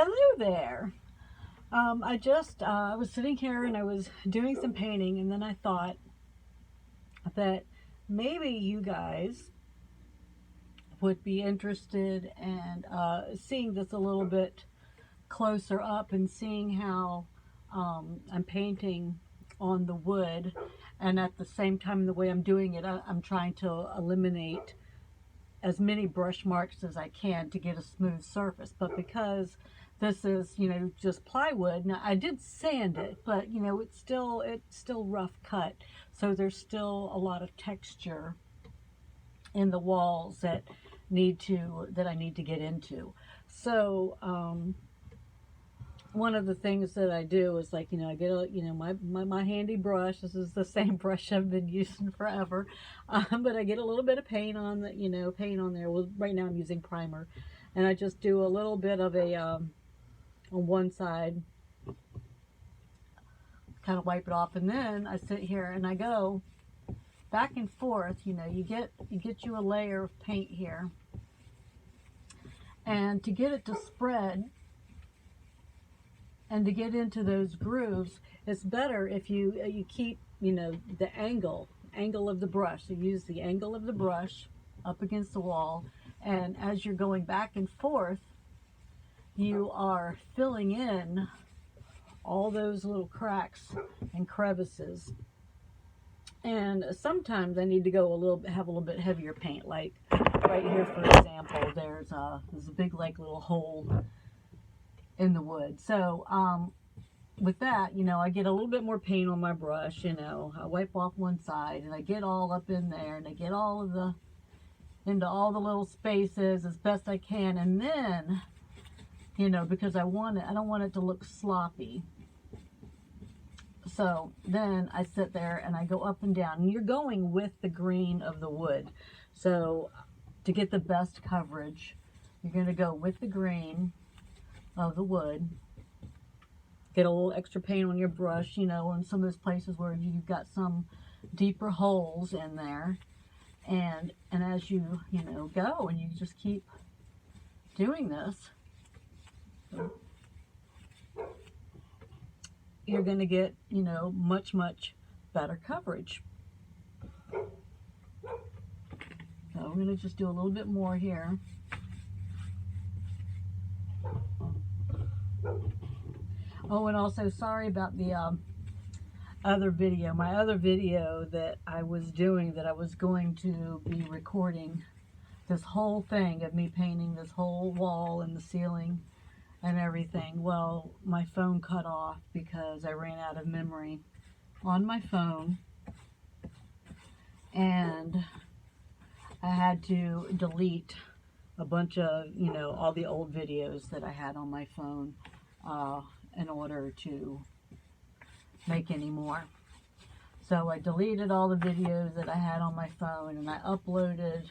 Hello there. I was sitting here and I was doing some painting, and then I thought that maybe you guys would be interested in seeing this a little bit closer up and seeing how I'm painting on the wood, and at the same time, the way I'm doing it, I'm trying to eliminate as many brush marks as I can to get a smooth surface. But because this is, just plywood, now I did sand it, but it's still rough cut, so there's still a lot of texture in the walls that I need to get into. So one of the things that I do is, like, I get my handy brush. This is the same brush I've been using forever, but I get a little bit of paint on paint on there. Well, right now I'm using primer, and I just do a little bit of a on one side, kind of wipe it off, and then I sit here and I go back and forth. You get you a layer of paint here, and to get it to spread and to get into those grooves, it's better if you keep the angle of the brush. So use the angle of the brush up against the wall, and as you're going back and forth, you are filling in all those little cracks and crevices. And sometimes I need to go have a little bit heavier paint, like right here, for example. There's a big, like, little hole in the wood. So with that, I get a little bit more paint on my brush. I wipe off one side, and I get all up in there, and I get into all the little spaces as best I can. And then, because I don't want it to look sloppy. So then I sit there and I go up and down, and you're going with the green of the wood. So to get the best coverage, you're going to go with the green of the wood. Get a little extra paint on your brush, in some of those places where you've got some deeper holes in there. And as you go, and you just keep doing this, you're going to get much better coverage. So we're going to just do a little bit more here. Oh, and also, sorry about the other video. My other video that I was doing, that I was going to be recording this whole thing of me painting this whole wall and the ceiling and everything. Well, my phone cut off because I ran out of memory on my phone, and I had to delete a bunch of, all the old videos that I had on my phone in order to make any more. So I deleted all the videos that I had on my phone, and I uploaded,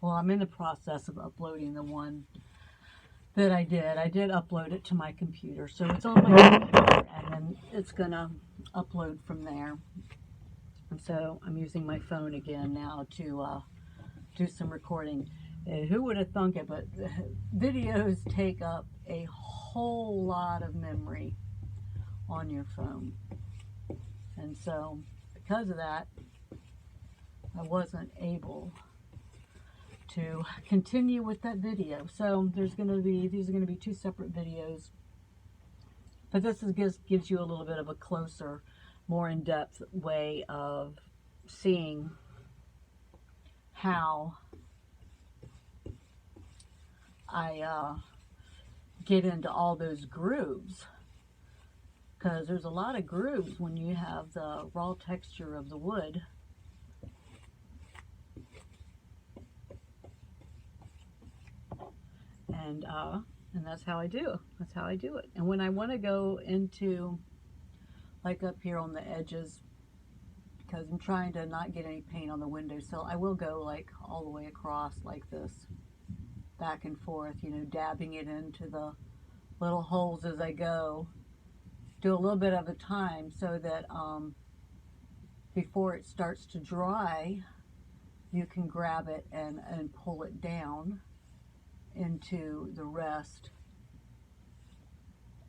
well, I'm in the process of uploading the one that I did. I did upload it to my computer, so it's on my computer, and then it's gonna upload from there. And so I'm using my phone again now to do some recording. Who would have thunk it, but videos take up a whole lot of memory on your phone. And so because of that, I wasn't able to continue with that video. So these are going to be two separate videos, but this gives you a little bit of a closer, more in-depth way of seeing how I get into all those grooves, because there's a lot of grooves when you have the raw texture of the wood. And that's how I do. That's how I do it. And when I want to go into, like, up here on the edges, because I'm trying to not get any paint on the windowsill, I will go, like, all the way across like this, back and forth, dabbing it into the little holes as I go. Do a little bit at a time, so that before it starts to dry, you can grab it and pull it down into the rest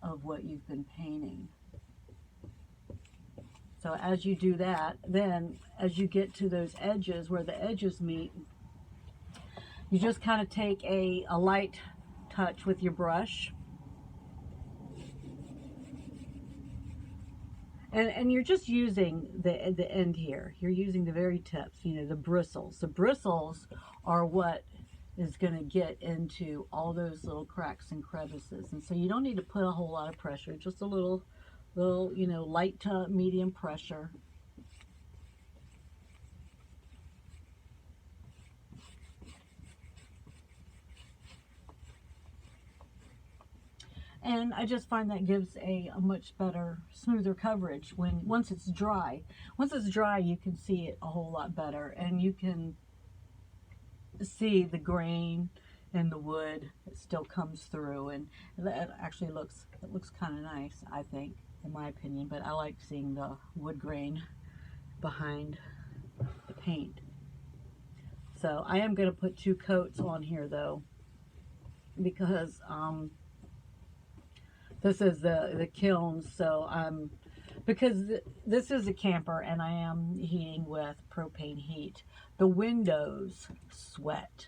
of what you've been painting. So as you do that, then as you get to those edges where the edges meet, you just kind of take a light touch with your brush. And you're just using the end here. You're using the very tips, you know, the bristles. The bristles are what is going to get into all those little cracks and crevices. And so you don't need to put a whole lot of pressure, just a little, you know, light to medium pressure. And I just find that gives a much better, smoother coverage once it's dry. Once it's dry, you can see it a whole lot better, and you can see the grain and the wood. It still comes through, and that actually looks kind of nice, I think, in my opinion. But I like seeing the wood grain behind the paint. So I am going to put 2 coats on here though, because this is the kiln, so because this is a camper and I am heating with propane heat, the windows sweat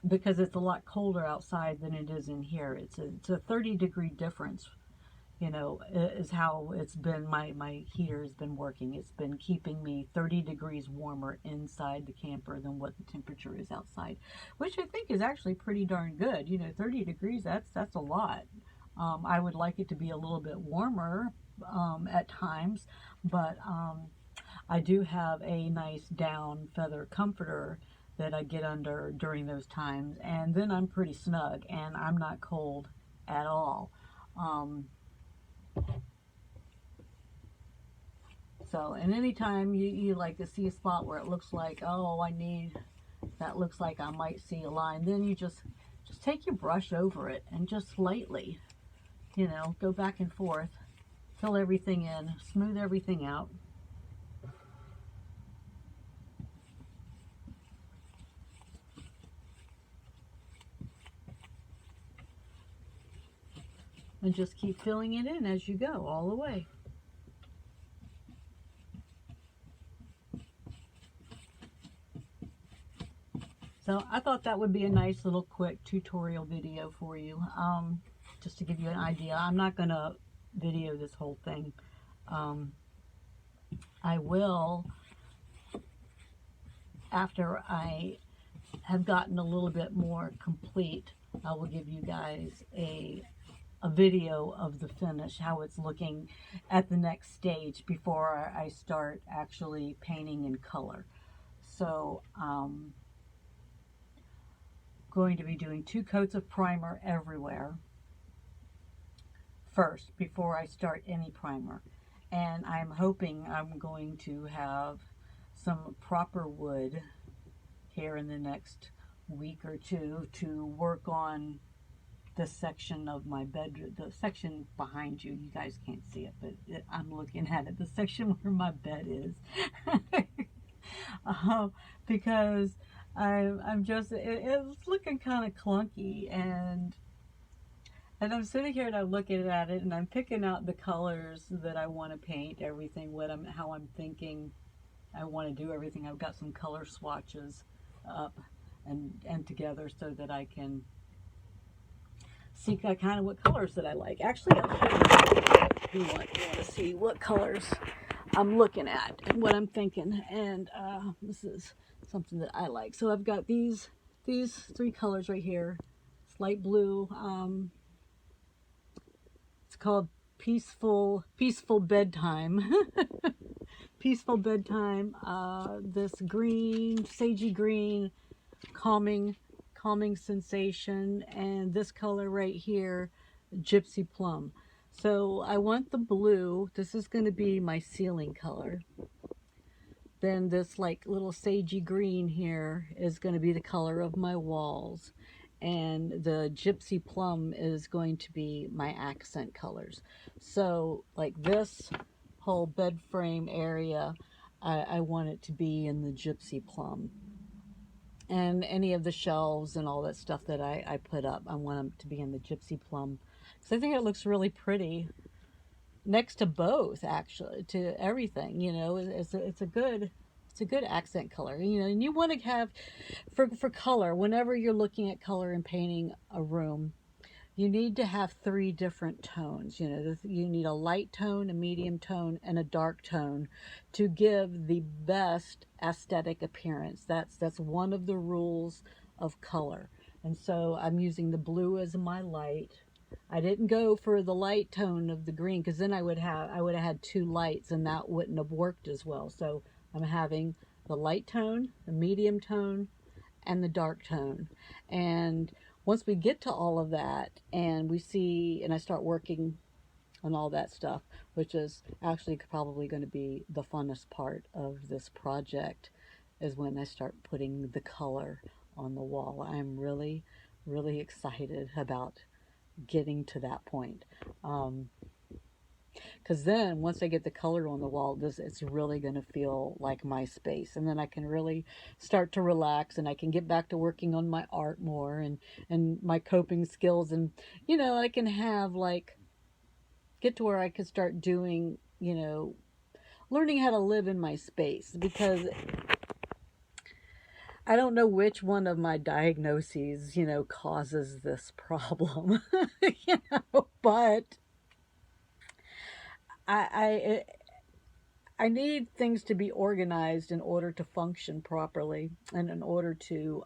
because it's a lot colder outside than it is in here. It's a 30-degree difference, you know, is how it's been. My heater has been working. It's been keeping me 30 degrees warmer inside the camper than what the temperature is outside, which I think is actually pretty darn good. You know, 30 degrees, that's a lot. I would like it to be a little bit warmer at times, but I do have a nice down feather comforter that I get under during those times, and then I'm pretty snug and I'm not cold at all. So, and anytime you like to see a spot where it looks like, oh, that looks like I might see a line, then you just take your brush over it and just lightly, you know, go back and forth, fill everything in, smooth everything out. And just keep filling it in as you go, all the way. So I thought that would be a nice little quick tutorial video for you, just to give you an idea. I'm not going to video this whole thing. I will, after I have gotten a little bit more complete, I will give you guys a video of the finish, how it's looking at the next stage before I start actually painting in color. So going to be doing 2 coats of primer everywhere first before I start any primer, and I'm hoping I'm going to have some proper wood here in the next week or 2 to work on this section of my bedroom, the section behind you. You guys can't see it, but I'm looking at it, the section where my bed is. Because I'm just, it's looking kind of clunky, and I'm sitting here and I'm looking at it and I'm picking out the colors that I want to paint everything, how I'm thinking I want to do everything. I've got some color swatches up and together so that I can see kind of what colors that I like. Actually, I'll show you if you want to see what colors I'm looking at and what I'm thinking. And this is something that I like. So I've got these 3 colors right here. It's light blue. It's called Peaceful Bedtime. Peaceful Bedtime. This green, sagey green, calming sensation, and this color right here, Gypsy Plum. So I want the blue. This is going to be my ceiling color. Then this like little sagey green here is going to be the color of my walls, and the Gypsy Plum is going to be my accent colors. So like this whole bed frame area, I want it to be in the Gypsy Plum. And any of the shelves and all that stuff that I put up, I want them to be in the gypsy plum. So I think it looks really pretty next to both, actually, to everything. It's a good accent color. And you want to have for color, whenever you're looking at color and painting a room, you need to have three different tones. You need a light tone, a medium tone, and a dark tone to give the best aesthetic appearance. That's one of the rules of color. And so I'm using the blue as my light. I didn't go for the light tone of the green, because then I would have had two lights and that wouldn't have worked as well. So I'm having the light tone, the medium tone, and the dark tone. And once we get to all of that and I start working on all that stuff, which is actually probably going to be the funnest part of this project, is when I start putting the color on the wall. I'm really, really excited about getting to that point. Because then once I get the color on the wall, it's really going to feel like my space, and then I can really start to relax, and I can get back to working on my art more, and my coping skills, and I can have get to where I can start doing, learning how to live in my space, because I don't know which one of my diagnoses causes this problem. But I I need things to be organized in order to function properly, and in order to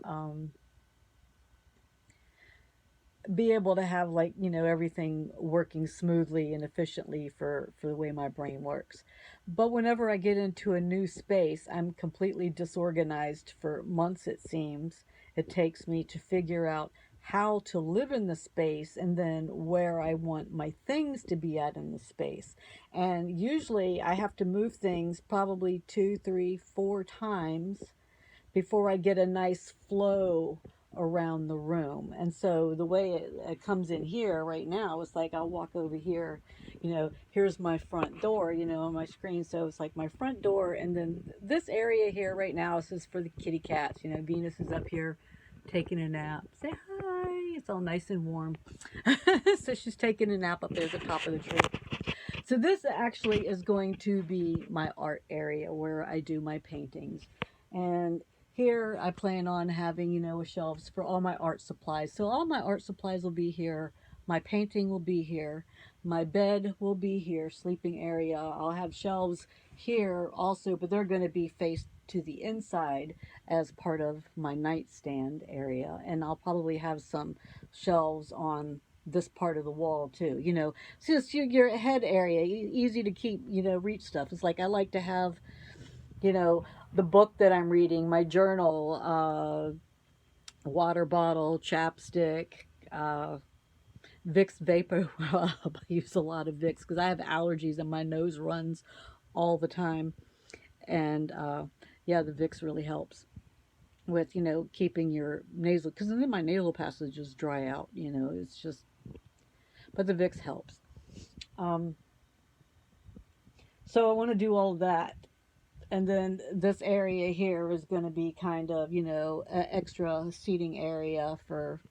be able to have everything working smoothly and efficiently for the way my brain works. But whenever I get into a new space, I'm completely disorganized for months, it seems. It takes me to figure out how to live in the space, and then where I want my things to be at in the space. And usually I have to move things probably 2, 3, 4 times before I get a nice flow around the room. And so the way it comes in here right now, it's like I'll walk over here, here's my front door, on my screen. So it's like my front door, and then this area here right now is just for the kitty cats. Venus is up here taking a nap. Say hi. It's all nice and warm. So she's taking a nap up there at the top of the tree. So this actually is going to be my art area where I do my paintings. And here I plan on having, shelves for all my art supplies. So all my art supplies will be here. My painting will be here. My bed will be here, sleeping area. I'll have shelves here also, but they're going to be faced to the inside as part of my nightstand area. And I'll probably have some shelves on this part of the wall too. So it's your head area, easy to keep, reach stuff. It's like I like to have, the book that I'm reading, my journal, water bottle, chapstick, Vicks Vapor Rub. I use a lot of Vicks because I have allergies and my nose runs all the time. And yeah, the Vicks really helps with, keeping your nasal, because then my nasal passages dry out, it's just, but the Vicks helps. So I want to do all of that. And then this area here is going to be kind of, an extra seating area for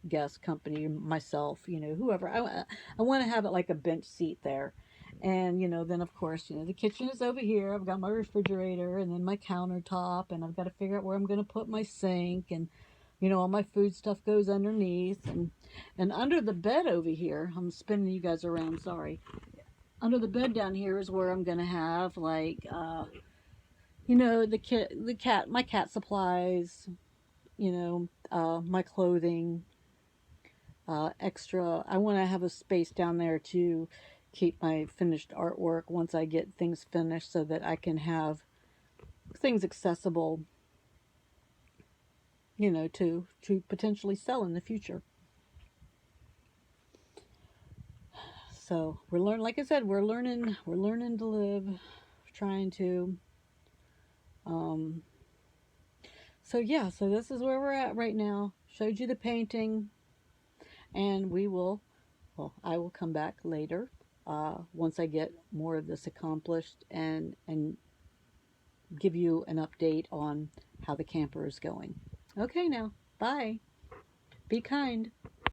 guests, company, myself, whoever. I want to have it like a bench seat there. And, then of course, the kitchen is over here. I've got my refrigerator and then my countertop, and I've got to figure out where I'm going to put my sink, and, all my food stuff goes underneath, and under the bed over here, I'm spinning you guys around, sorry. Under the bed down here is where I'm going to have my cat supplies, my clothing, extra. I want to have a space down there to keep my finished artwork once I get things finished, so that I can have things accessible, to potentially sell in the future. So we're learning, like I said, we're learning to live, trying to. So yeah, so this is where we're at right now. Showed you the painting, and I will come back later, once I get more of this accomplished, and give you an update on how the camper is going. Okay now, bye. Be kind.